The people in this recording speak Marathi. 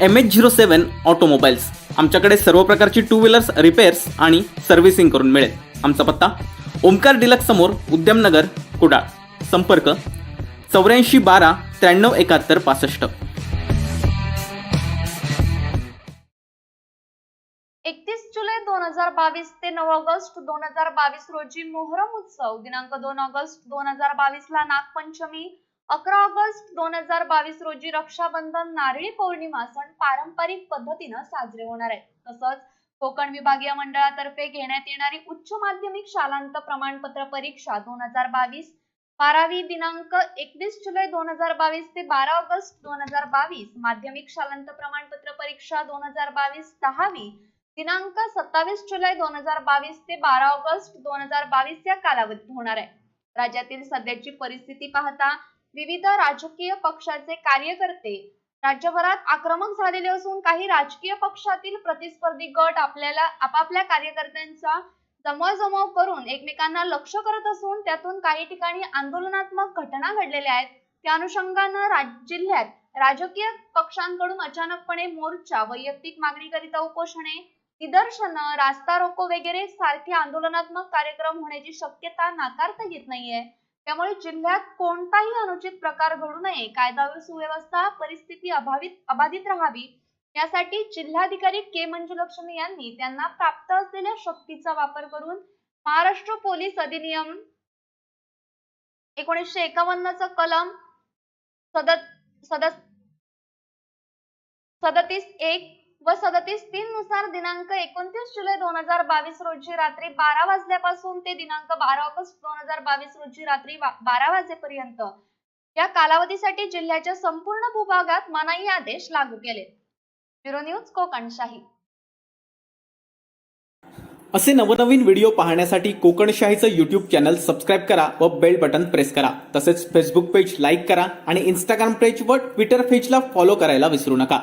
MH07 automobiles. आमच्याकडे सर्व प्रकारची टू व्हीलर्स रिपेअर्स आणि सर्व्हिसिंग करून मिळेल। आमचा पत्ता ओमकार डिलक्स समोर उद्यमनगर कुडाळ। संपर्क 8412 93 71 65। 31 जुलै 2022 ते 9 ऑगस्ट 2022 रोजी मोहरम उत्सव, दिनांक 2 ऑगस्ट 2022 ला नागपंचमी, 11 ऑगस्ट 2022 रोजी रक्षाबंधन, नारळी पौर्णिमा सण पारंपरिक पद्धतीने साजरे होणार आहेत। तसंच कोकण विभागीय मंडळातर्फे घेण्यात येणारी उच्च माध्यमिक शालांत प्रमाणपत्र परीक्षा 2022 12वी दिनांक 31 जुलै 2022 ते 12 ऑगस्ट 2022, माध्यमिक शालांत प्रमाणपत्र परीक्षा 2022 10वी दिनांक 27 जुलै 2022 ते 12 ऑगस्ट 2022 या कालावधीत होणार आहे। राज्यातील सध्याची परिस्थिती पाहता विविध राजकीय पक्षाचे कार्यकर्ते राज्यभरात आक्रमक झालेले असून काही राजकीय पक्षातील प्रतिस्पर्धी गट आपापल्या कार्यकर्त्यांचा जमवाजमव करून एकमेकांना लक्ष्य करत असून त्यातून काही ठिकाणी आंदोलनात्मक घटना घडलेल्या आहेत। त्या अनुषंगाने जिल्ह्यात राजकीय पक्षांकडून अचानकपणे मोर्चा, वैयक्तिक मागणीकरिता उपोषणे, निदर्शनं, रास्ता रोको वगैरे सारखे आंदोलनात्मक कार्यक्रम होण्याची शक्यता नाकारता येत नाहीये। त्यामुळे जिल्ह्यात कोणताही अनुचित प्रकार घडू नये, कायदा व सुव्यवस्था परिस्थिती अबाधित राहावी यासाठी जिल्हाधिकारी के मंजुलक्ष्मी यांनी त्यांना प्राप्त असलेल्या शक्तीचा वापर करून महाराष्ट्र पोलीस अधिनियम 1951 चा कलम 37(1) व 37(3) नुसार दिनांक 29 जुलै 2022 रोजी रात्री 12 वाजल्यापासून ते दिनांक 12 ऑगस्ट 2022 रोजी रात्री 12 वाजेपर्यंत या कालावधीसाठी जिल्ह्याच्या संपूर्ण भूभागात मनाई आदेश लागू केले। Bureau news Kokanshahi. असे नवनवीन व्हिडिओ पाहण्यासाठी कोकणशाहीचं YouTube चॅनल सबस्क्राइब करा व बेल बटन प्रेस करा। तसेच फेसबुक पेज लाईक करा आणि इंस्टाग्राम पेज व ट्विटर पेजला फॉलो करायला विसरू नका।